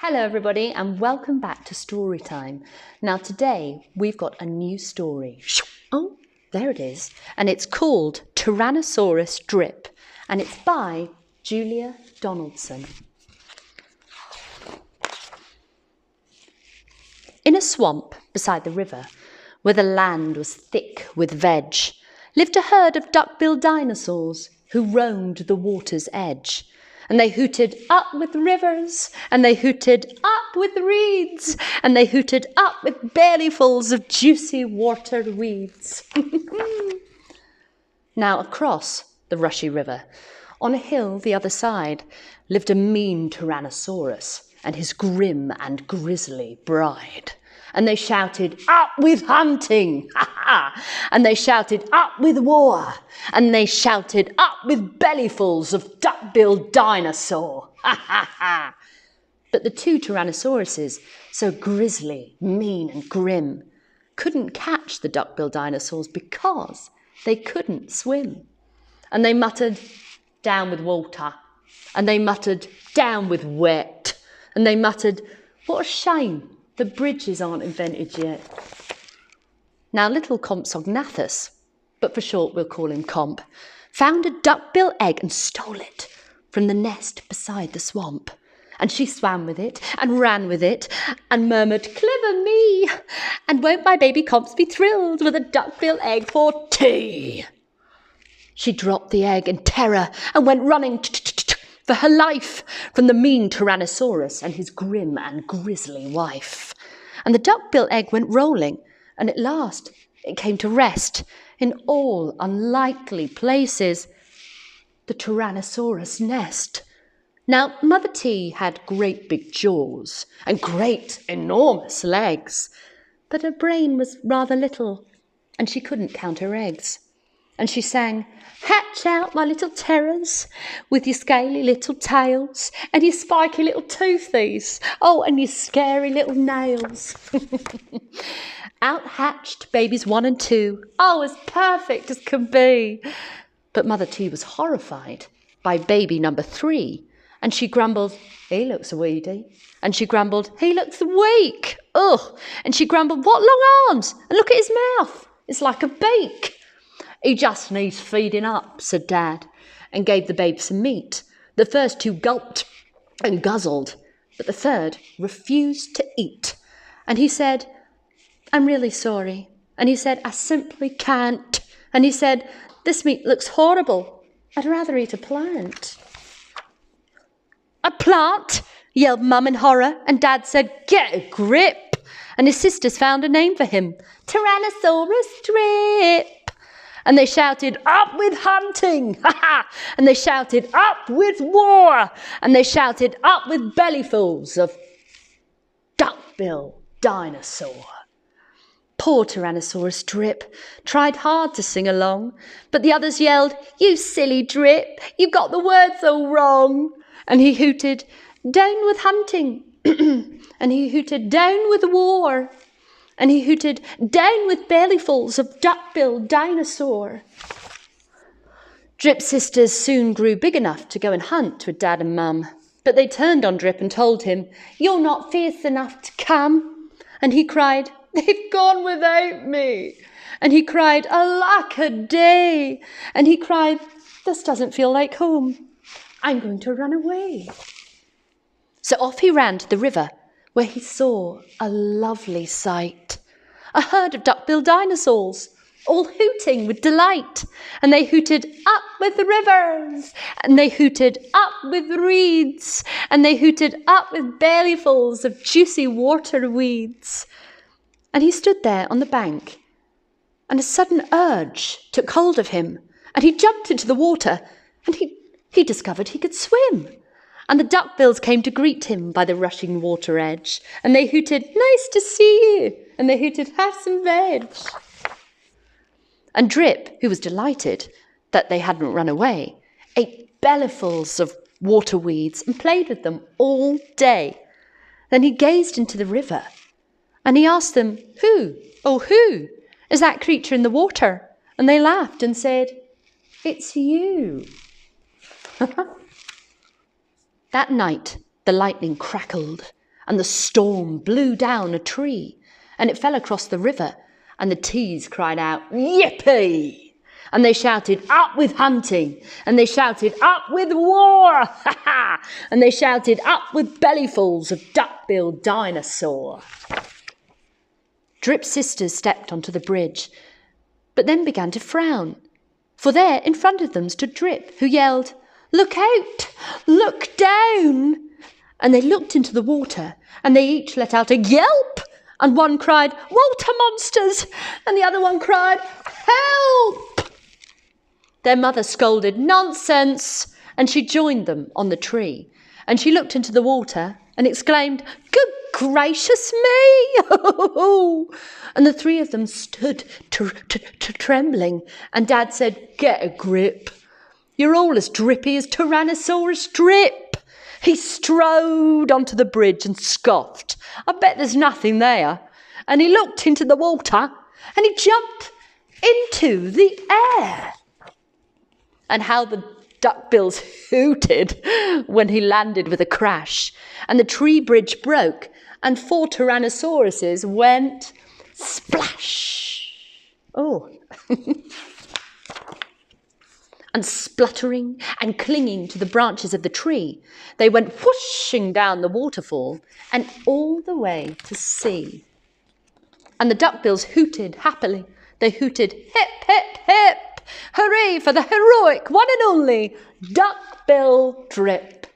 Hello everybody and welcome back to Storytime. Now today we've got a new story. Oh, there it is. And it's called Tyrannosaurus Drip and it's by Julia Donaldson. In a swamp beside the river, where the land was thick with veg, lived a herd of duck-billed dinosaurs who roamed the water's edge. And they hooted up with rivers, and they hooted up with reeds, and they hooted up with bellyfuls of juicy water weeds. Now across the rushy river, on a hill the other side, lived a mean Tyrannosaurus and his grim and grisly bride. And they shouted, "Up with hunting!" Ha ha! And they shouted, "Up with war!" And they shouted, "Up with bellyfuls of duck-billed dinosaur!" Ha ha ha! But the two Tyrannosauruses, so grisly, mean and grim, couldn't catch the duck-billed dinosaurs because they couldn't swim. And they muttered, "Down with water!" And they muttered, "Down with wet!" And they muttered, "What a shame the bridges aren't invented yet." Now little Compsognathus, but for short we'll call him Comp, found a duck-bill egg and stole it from the nest beside the swamp. And she swam with it and ran with it and murmured, "Clever me! And won't my baby Comps be thrilled with a duck-bill egg for tea?" She dropped the egg in terror and went running for her life from the mean Tyrannosaurus and his grim and grisly wife. And the duck-bill egg went rolling, and at last it came to rest in all unlikely places, the Tyrannosaurus nest. Now Mother T had great big jaws and great enormous legs, but her brain was rather little, and she couldn't count her eggs. And she sang, "Hatch out, my little terrors, with your scaly little tails, and your spiky little toothies, oh, and your scary little nails." Out hatched babies 1 and 2, oh, as perfect as can be. But Mother T was horrified by baby number 3, and she grumbled, "He looks weedy." And she grumbled, "He looks weak. Ugh." And she grumbled, "What long arms, and look at his mouth, it's like a beak." "He just needs feeding up," said Dad, and gave the babe some meat. The first 2 gulped and guzzled, but the third refused to eat. And he said, "I'm really sorry." And he said, "I simply can't." And he said, "This meat looks horrible. I'd rather eat a plant." "A plant?" yelled Mum in horror, and Dad said, "Get a grip." And his sisters found a name for him, Tyrannosaurus Drip. And they shouted, "Up with hunting!" Ha ha! And they shouted, "Up with war!" And they shouted, "Up with bellyfuls of duck-bill dinosaur." Poor Tyrannosaurus Drip tried hard to sing along, but the others yelled, "You silly Drip, you got the words all wrong." And he hooted, "Down with hunting!" And he hooted, "Down with war!" And he hooted, "Down with bellyfuls of duck-billed dinosaur." Drip's sisters soon grew big enough to go and hunt with Dad and Mum, but they turned on Drip and told him, "You're not fierce enough to come." And he cried, "They've gone without me." And he cried, "Alack a day." And he cried, "This doesn't feel like home. I'm going to run away." So off he ran to the river, where he saw a lovely sight. A herd of duck-billed dinosaurs, all hooting with delight. And they hooted up with the rivers, and they hooted up with reeds, and they hooted up with bellyfuls of juicy water weeds. And he stood there on the bank, and a sudden urge took hold of him, and he jumped into the water, and he discovered he could swim. And the duck-bills came to greet him by the rushing water edge, and they hooted, "Nice to see you," and they hooted, "Have some veg." And Drip, who was delighted that they hadn't run away, ate bellyfuls of water weeds and played with them all day. Then he gazed into the river, and he asked them, "Who, oh who, is that creature in the water?" And they laughed and said, "It's you." That night the lightning crackled and the storm blew down a tree, and it fell across the river, and the T's cried out, "Yippee!" And they shouted, "Up with hunting!" And they shouted, "Up with war!" Ha ha! And they shouted, "Up with bellyfuls of duck-billed dinosaur!" Drip's sisters stepped onto the bridge, but then began to frown, for there in front of them stood Drip, who yelled, "Look out! Look down!" And they looked into the water, and they each let out a yelp, and one cried, "Water monsters!" and the other one cried, "Help!" Their mother scolded, "Nonsense!" and she joined them on the tree, and she looked into the water and exclaimed, "Good gracious me!" And the three of them stood trembling, and Dad said, "Get a grip. You're all as drippy as Tyrannosaurus Drip." He strode onto the bridge and scoffed. "I bet there's nothing there." And he looked into the water and he jumped into the air. And how the duckbills hooted when he landed with a crash, and the tree bridge broke, and 4 Tyrannosauruses went splash. Oh. And spluttering and clinging to the branches of the tree, they went whooshing down the waterfall and all the way to sea. And the duckbills hooted happily. They hooted, "Hip, hip, hip! Hooray for the heroic one and only Duckbill Drip."